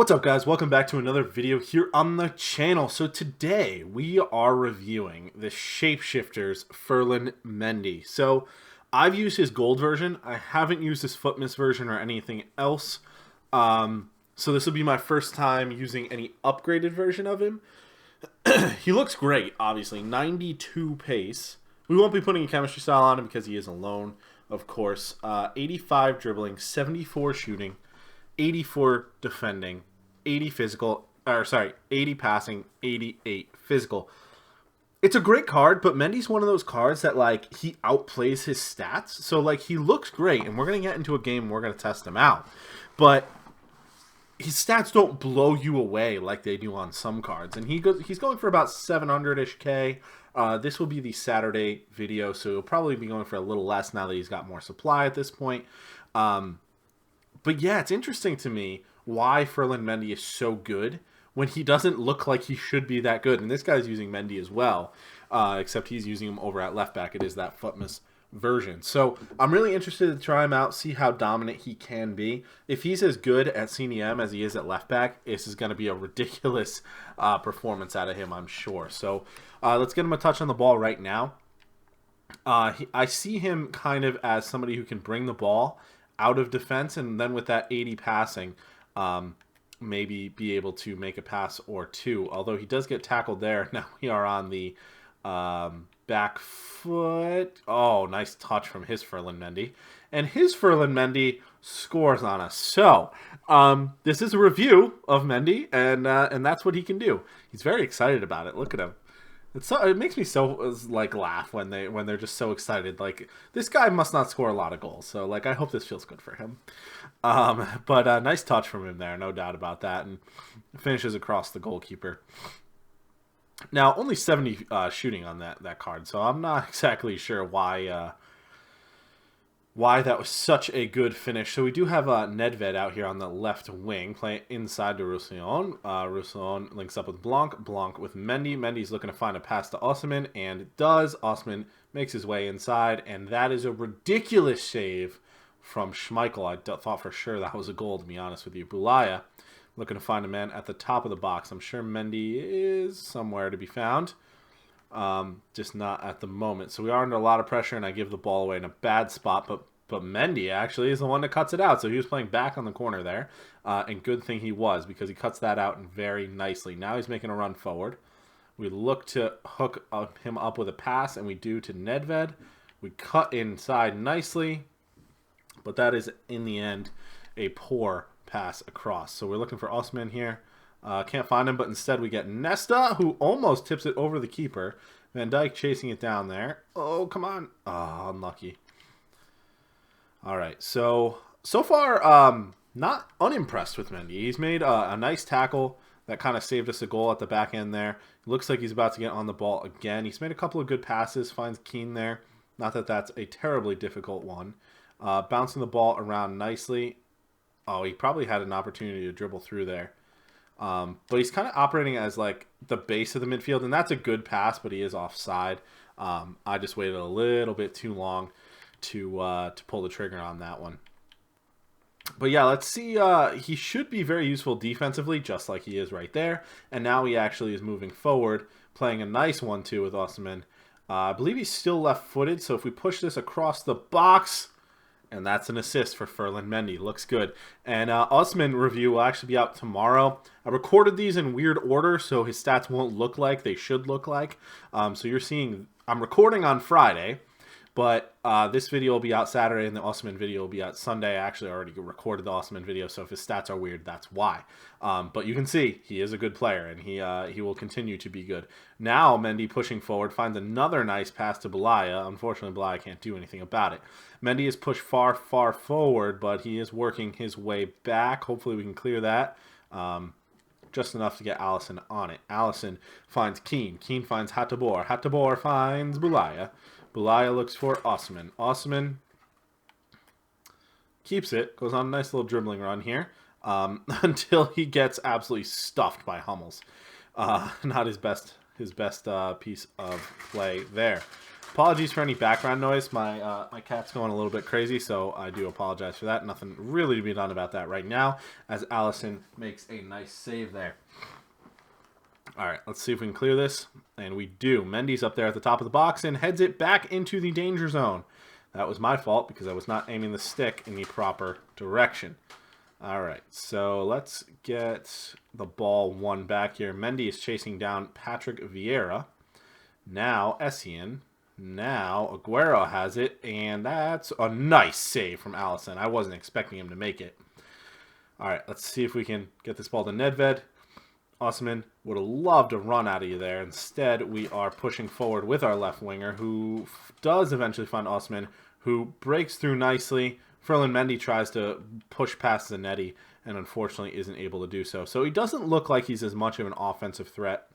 What's up, guys? Welcome back to another video here on the channel. So today we are reviewing the Shapeshifter's Ferland Mendy. So I've used his gold version. I haven't used his footmiss version or anything else. So this will be my first time using any upgraded version of him. He looks great, obviously. 92 pace. We won't be putting a chemistry style on him because he is alone, of course. 85 dribbling, 74 shooting, 84 defending, 80 physical, 80 passing, 88 physical. It's a great card, but Mendy's one of those cards that, like, he outplays his stats. So, like, he looks great, and we're going to get into a game and we're going to test him out. But his stats don't blow you away like they do on some cards. And he's going for about 700-ish K. This will be the Saturday video, so he'll probably be going for a little less now that he's got more supply at this point. But yeah, it's interesting to me why Ferland Mendy is so good when he doesn't look like he should be that good. And this guy's using Mendy as well, except he's using him over at left back. It is that footmiss version. So I'm really interested to try him out, see how dominant he can be. If he's as good at CDM as he is at left back, this is going to be a ridiculous performance out of him, I'm sure. So let's get him a touch on the ball right now. I see him kind of as somebody who can bring the ball out of defense, and then with that 80 passing, maybe be able to make a pass or two. Although he does get tackled there. Now we are on the back foot. Oh, nice touch from his Ferland Mendy. And his Ferland Mendy scores on us. So this is a review of Mendy, and that's what he can do. He's very excited about it. Look at him. It makes me so like laugh when they're just so excited. Like, this guy must not score a lot of goals, so like I hope this feels good for him. But nice touch from him there, no doubt about that, and finishes across the goalkeeper. Now only 70 shooting on that card, so I'm not exactly sure why that was such a good finish. So we do have Nedved out here on the left wing, playing inside to Roussillon. Roussillon links up with Blanc. Blanc with Mendy. Mendy's looking to find a pass to Osman, and it does. Osman makes his way inside, and that is a ridiculous save from Schmeichel. I thought for sure that was a goal, to be honest with you. Bulaya looking to find a man at the top of the box. I'm sure Mendy is somewhere to be found. Just not at the moment. So we are under a lot of pressure, and I give the ball away in a bad spot, but Mendy actually is the one that cuts it out. So he was playing back on the corner there, and good thing he was, because he cuts that out very nicely. Now he's making a run forward. We look to hook him up with a pass, and we do to Nedved. We cut inside nicely, but that is, in the end, a poor pass across. So we're looking for Osman here. Can't find him, but instead we get Nesta, who almost tips it over the keeper. Van Dijk chasing it down there. Oh, come on. Oh, unlucky. All right, so far, not unimpressed with Mendy. He's made a nice tackle that kind of saved us a goal at the back end there. It looks like he's about to get on the ball again. He's made a couple of good passes, finds Keane there. Not that that's a terribly difficult one. Bouncing the ball around nicely. Oh, he probably had an opportunity to dribble through there. But he's kind of operating as like the base of the midfield, and that's a good pass, but he is offside. I just waited a little bit too long to pull the trigger on that one. But yeah, let's see. He should be very useful defensively, just like he is right there. And now he actually is moving forward, playing a nice 1-2 with Osman. I believe he's still left-footed, so if we push this across the box, and that's an assist for Ferland Mendy. Looks good. And Osman review will actually be out tomorrow. I recorded these in weird order, so his stats won't look like they should look like. So you're seeing, I'm recording on Friday, but this video will be out Saturday, and the Osman video will be out Sunday. I actually already recorded the Osman video, so if his stats are weird, that's why. But you can see he is a good player, and he will continue to be good. Now Mendy pushing forward, finds another nice pass to Bulaya. Unfortunately, Bulaya can't do anything about it. Mendy is pushed far, far forward, but he is working his way back. Hopefully we can clear that. Just enough to get Allison on it. Allison finds Keane. Keane finds Hattabor. Hattabor finds Bulaya. Bulaya looks for Osman. Osman keeps it. Goes on a nice little dribbling run here. Until he gets absolutely stuffed by Hummels. Not his best piece of play there. Apologies for any background noise. My cat's going a little bit crazy, so I do apologize for that. Nothing really to be done about that right now, as Allison makes a nice save there. All right, let's see if we can clear this. And we do. Mendy's up there at the top of the box and heads it back into the danger zone. That was my fault because I was not aiming the stick in the proper direction. All right, so let's get the ball won back here. Mendy is chasing down Patrick Vieira. Now Essien. Now Aguero has it, and that's a nice save from Allison. I wasn't expecting him to make it. All right, let's see if we can get this ball to Nedved. Osman would have loved to run out of you there. Instead, we are pushing forward with our left winger, who does eventually find Osman, who breaks through nicely. Ferland Mendy tries to push past Zanetti, and unfortunately isn't able to do so. So he doesn't look like he's as much of an offensive threat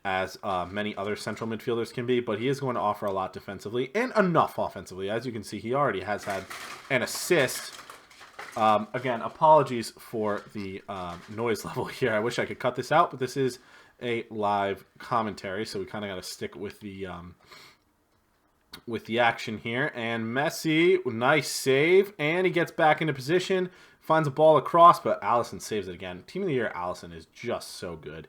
as many other central midfielders can be, but he is going to offer a lot defensively and enough offensively. As you can see, he already has had an assist. Again, apologies for the noise level here. I wish I could cut this out, but this is a live commentary, so we kind of got to stick with the action here. And Messi, nice save, and he gets back into position, finds a ball across, but Allison saves it again. Team of the Year, Allison is just so good.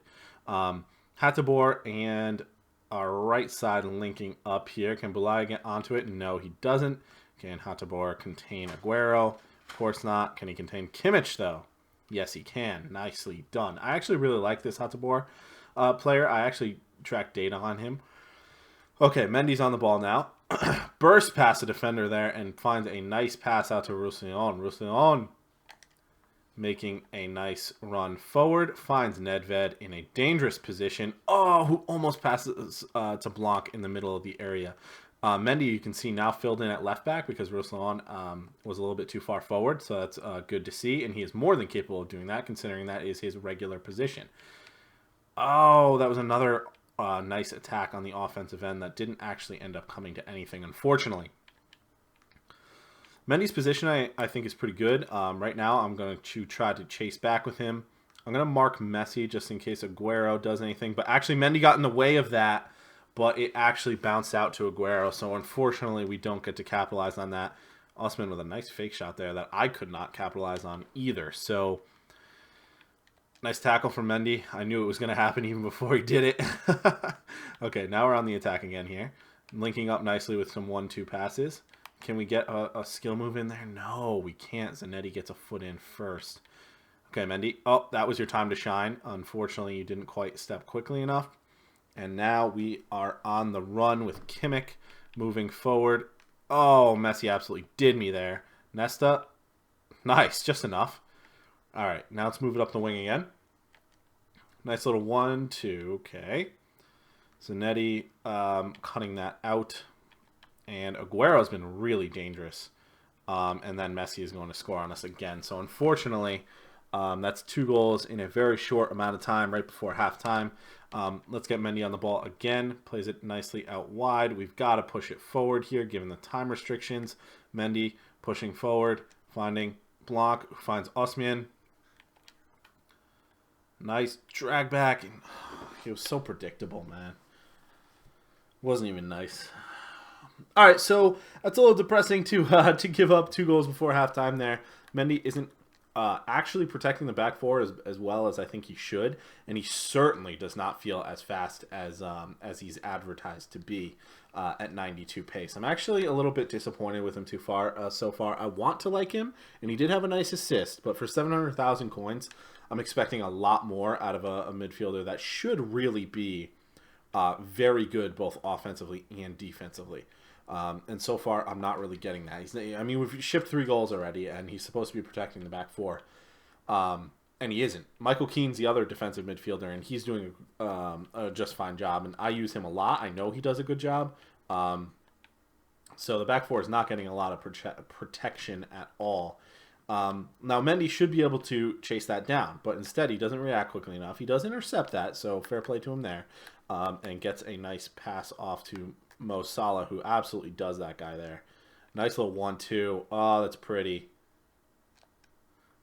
Hattabor and our right side linking up here. Can Bulaya get onto it? No, he doesn't. Can Hattabor contain Aguero? Of course not. Can he contain Kimmich, though? Yes, he can. Nicely done. I actually really like this Hattabor player. I actually tracked data on him. Okay, Mendy's on the ball now. Burst past the defender there and finds a nice pass out to Roussillon. Roussillon making a nice run forward. Finds Nedved in a dangerous position. Oh, who almost passes to Blanc in the middle of the area. Mendy, you can see now filled in at left back because Roussillon was a little bit too far forward. So that's good to see. And he is more than capable of doing that, considering that is his regular position. Oh, that was another nice attack on the offensive end that didn't actually end up coming to anything, unfortunately. Mendy's position, I think, is pretty good. Right now, I'm going to try to chase back with him. I'm going to mark Messi just in case Aguero does anything. But actually, Mendy got in the way of that, but it actually bounced out to Aguero. So, unfortunately, we don't get to capitalize on that. Osman with a nice fake shot there that I could not capitalize on either. So, nice tackle from Mendy. I knew it was going to happen even before he did it. Okay, now we're on the attack again here. Linking up nicely with some 1-2 passes. Can we get a skill move in there? No, we can't. Zanetti gets a foot in first. Okay, Mendy. Oh, that was your time to shine. Unfortunately, you didn't quite step quickly enough. And now we are on the run with Kimmich moving forward. Oh, Messi absolutely did me there. Nesta. Nice, just enough. All right, now let's move it up the wing again. Nice little 1-2. Okay. Zanetti cutting that out. And Aguero's been really dangerous. And then Messi is going to score on us again. So, unfortunately, that's 2 goals in a very short amount of time right before halftime. Let's get Mendy on the ball again. Plays it nicely out wide. We've got to push it forward here given the time restrictions. Mendy pushing forward, finding Blanc, who finds Osman. Nice drag back. He was so predictable, man. Wasn't even nice. All right, so that's a little depressing to give up 2 goals before halftime there. Mendy isn't actually protecting the back four as well as I think he should, and he certainly does not feel as fast as he's advertised to be at 92 pace. I'm actually a little bit disappointed with him so far. I want to like him, and he did have a nice assist, but for 700,000 coins, I'm expecting a lot more out of a midfielder that should really be very good both offensively and defensively. And so far, I'm not really getting that. We've shipped 3 goals already, and he's supposed to be protecting the back four. And he isn't. Michael Keane's the other defensive midfielder, and he's doing a just fine job. And I use him a lot. I know he does a good job. So the back four is not getting a lot of protection at all. Now, Mendy should be able to chase that down, but instead he doesn't react quickly enough. He does intercept that, so fair play to him there, and gets a nice pass off to Mo Salah, who absolutely does that guy there. Nice little 1-2. Oh, that's pretty.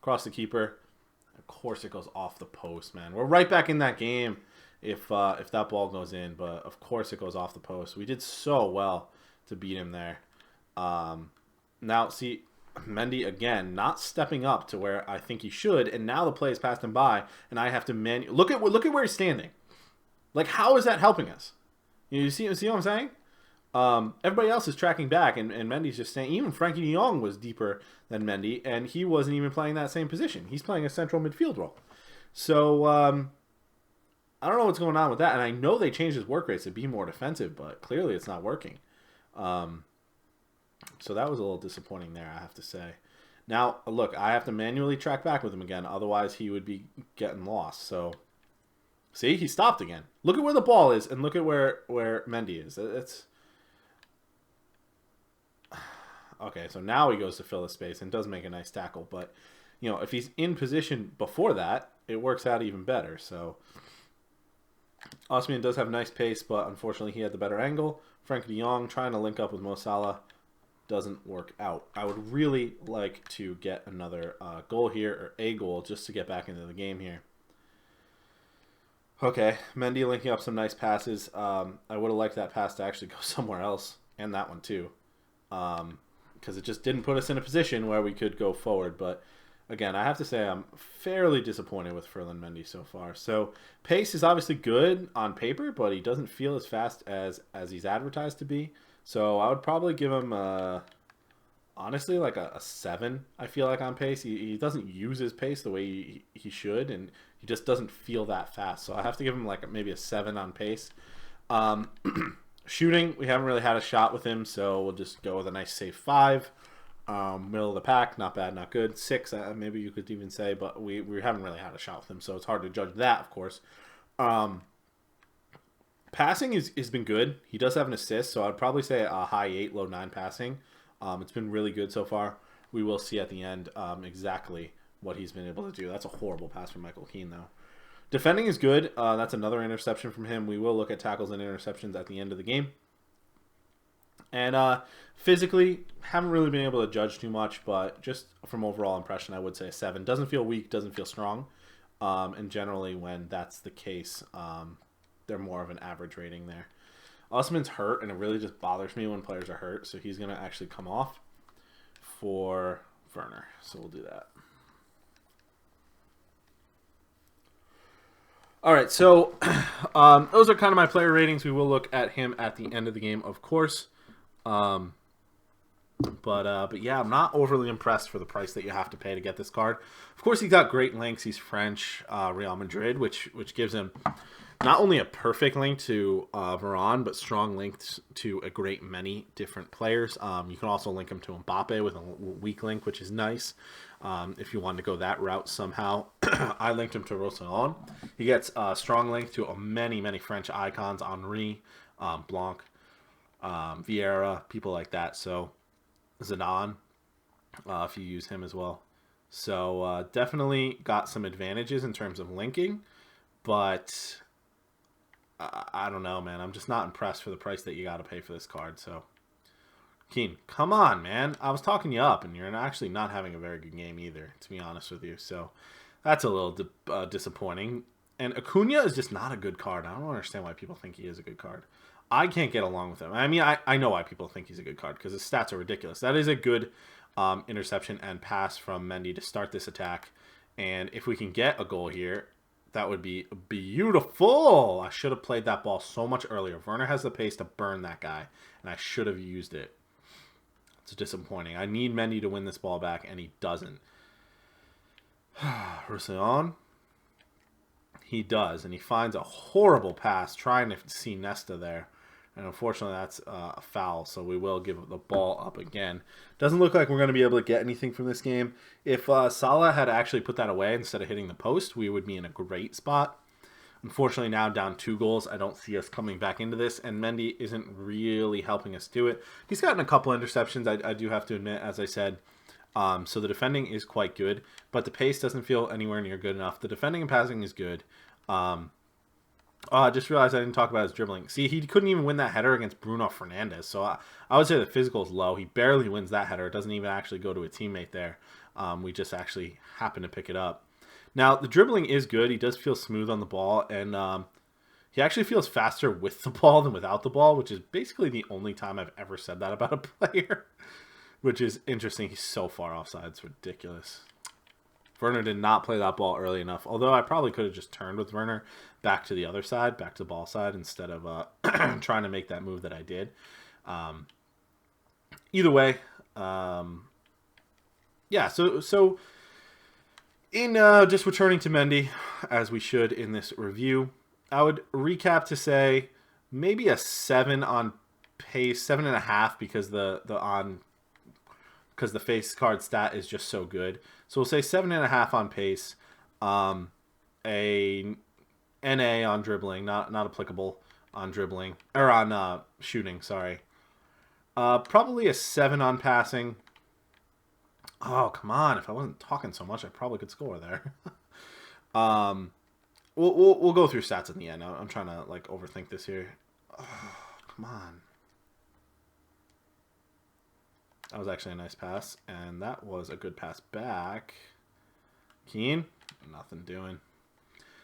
Across the keeper. Of course it goes off the post, man. We're right back in that game. if that ball goes in, but of course it goes off the post. We did so well to beat him there. Now, see, Mendy, again, not stepping up to where I think he should, and now the play is passed him by, and I have to look at where he's standing. Like, how is that helping us? You see what I'm saying? Everybody else is tracking back, and Mendy's just saying. Even Frankie de Jong was deeper than Mendy, and he wasn't even playing that same position. He's playing a central midfield role. So I don't know what's going on with that, and I know they changed his work rates to be more defensive, but clearly it's not working. So that was a little disappointing there, I have to say. Now, look, I have to manually track back with him again, otherwise he would be getting lost. So, see, he stopped again. Look at where the ball is, and look at where Mendy is. It's okay. So now he goes to fill the space and does make a nice tackle. But you know, if he's in position before that, it works out even better. So Osimhen does have nice pace, but unfortunately he had the better angle. Frank de Jong trying to link up with Mo Salah doesn't work out. I would really like to get another goal here, or a goal, just to get back into the game here. Okay, Mendy linking up some nice passes. I would have liked that pass to actually go somewhere else, and that one too, because it just didn't put us in a position where we could go forward. But again, I have to say I'm fairly disappointed with Ferland Mendy so far. So pace is obviously good on paper, but he doesn't feel as fast as he's advertised to be. So I would probably give him, honestly, like a 7, I feel like, on pace. He doesn't use his pace the way he should, and he just doesn't feel that fast. So I have to give him like maybe a 7 on pace. Shooting, we haven't really had a shot with him, so we'll just go with a nice safe 5. Middle of the pack, not bad, not good. 6, maybe you could even say, but we haven't really had a shot with him, so it's hard to judge that, of course. Passing has been good. He does have an assist, so I'd probably say a high 8, low 9 passing. It's been really good so far. We will see at the end exactly what he's been able to do. That's a horrible pass from Michael Keane, though. Defending is good. That's another interception from him. We will look at tackles and interceptions at the end of the game. And physically, haven't really been able to judge too much, but just from overall impression, I would say a 7. Doesn't feel weak, doesn't feel strong. And generally, when that's the case, they're more of an average rating there. Osimhen's hurt, and it really just bothers me when players are hurt, so he's going to actually come off for Werner. So we'll do that. All right, so those are kind of my player ratings. We will look at him at the end of the game, of course. But yeah, I'm not overly impressed for the price that you have to pay to get this card. Of course, he's got great links. He's French, Real Madrid, which gives him not only a perfect link to Varane, but strong links to a great many different players. You can also link him to Mbappe with a weak link, which is nice. If you wanted to go that route somehow. I linked him to Roussillon. He gets a strong link to many French icons, Henry, Blanc, Vieira, people like that. So Zidane, if you use him as well. So definitely got some advantages in terms of linking, but I don't know, man. I'm just not impressed for the price that you got to pay for this card. So, Keane, come on, man. I was talking you up, and you're actually not having a very good game either, to be honest with you. So, that's a little disappointing. And Acuna is just not a good card. I don't understand why people think he is a good card. I can't get along with him. I mean, I know why people think he's a good card, because his stats are ridiculous. That is a good interception and pass from Mendy to start this attack. And if we can get a goal here, that would be beautiful. I should have played that ball so much earlier. Werner has the pace to burn that guy, and I should have used it. It's disappointing. I need Mendy to win this ball back, and he doesn't. Roussillon. He does, and he finds a horrible pass trying to see Nesta there. And unfortunately, that's a foul, so we will give the ball up again. Doesn't look like we're going to be able to get anything from this game. If Salah had actually put that away instead of hitting the post, we would be in a great spot. Unfortunately, now down 2 goals, I don't see us coming back into this, and Mendy isn't really helping us do it. He's gotten a couple interceptions, I do have to admit, as I said. So the defending is quite good, but the pace doesn't feel anywhere near good enough. The defending and passing is good. I just realized I didn't talk about his dribbling. See, he couldn't even win that header against Bruno Fernandes. So I would say the physical is low. He barely wins that header. It doesn't even actually go to a teammate there. We just actually happen to pick it up. Now, the dribbling is good. He does feel smooth on the ball. And He actually feels faster with the ball than without the ball, which is basically the only time I've ever said that about a player, which is interesting. He's so far offside. It's ridiculous. Werner did not play that ball early enough, although I probably could have just turned with Werner back to the other side, back to the ball side, instead of trying to make that move that I did. Either way, yeah, so in just returning to Mendy, as we should in this review, I would recap to say maybe a 7 on pace, 7.5 because the face card stat is just so good. So we'll say 7.5 on pace, a NA on dribbling, not applicable on dribbling or on shooting. Sorry, probably a 7 on passing. Oh come on! If I wasn't talking so much, I probably could score there. We'll go through stats in the end. I'm trying to like overthink this here. Oh, come on. That was actually a nice pass, and that was a good pass back. Keane, nothing doing.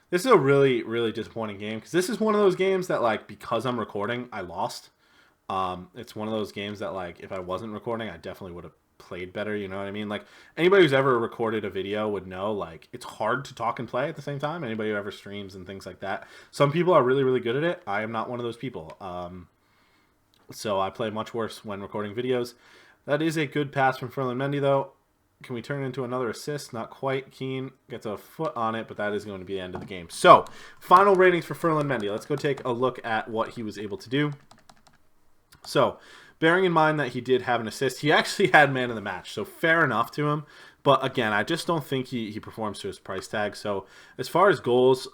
This is a really, really disappointing game because this is one of those games that, like, because I'm recording, I lost. It's one of those games that, like, if I wasn't recording, I definitely would have played better, you know what I mean? Like, anybody who's ever recorded a video would know, like, it's hard to talk and play at the same time. Anybody who ever streams and things like that. Some people are really, really good at it. I am not one of those people. So I play much worse when recording videos. That is a good pass from Ferland Mendy, though. Can we turn it into another assist? Not quite. Keane gets a foot on it, but that is going to be the end of the game. So, final ratings for Ferland Mendy. Let's go take a look at what he was able to do. So, bearing in mind that he did have an assist, he actually had man of the match. So, fair enough to him. But, again, I just don't think he performs to his price tag. So, as far as goals,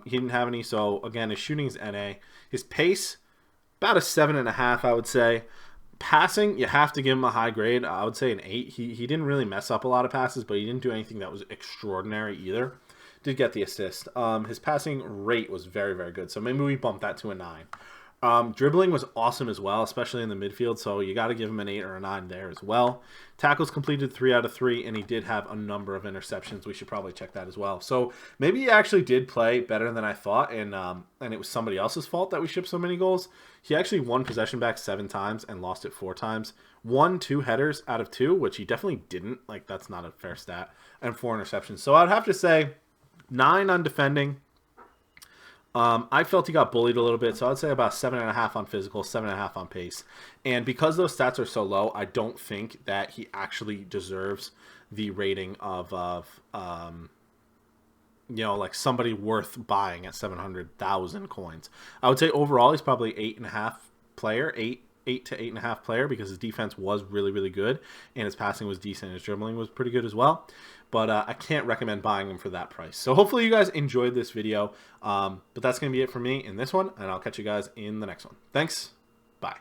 he didn't have any. So, again, his shooting is NA. His pace, about a 7.5, I would say. Passing, you have to give him a high grade. I would say an 8. He didn't really mess up a lot of passes, but he didn't do anything that was extraordinary either. Did get the assist. His passing rate was very, very good. So maybe we bump that to a 9. Dribbling was awesome as well, especially in the midfield. So you got to give him an 8 or a 9 there as well. Tackles completed 3 out of 3, and he did have a number of interceptions. We should probably check that as well. So maybe he actually did play better than I thought, and it was somebody else's fault that we shipped so many goals. He actually won possession back 7 times and lost it 4 times. Won 2 headers out of 2, which he definitely didn't. Like, that's not a fair stat. And 4 interceptions. So I'd have to say 9 on defending. I felt he got bullied a little bit, so I'd say about 7.5 on physical, 7.5 on pace. And because those stats are so low, I don't think that he actually deserves the rating of you know, like somebody worth buying at 700,000 coins. I would say overall he's probably 8.5 player, 8 to 8.5 player, because his defense was really, really good and his passing was decent. His dribbling was pretty good as well. But I can't recommend buying him for that price. So hopefully you guys enjoyed this video. But that's going to be it for me in this one, and I'll catch you guys in the next one. Thanks. Bye.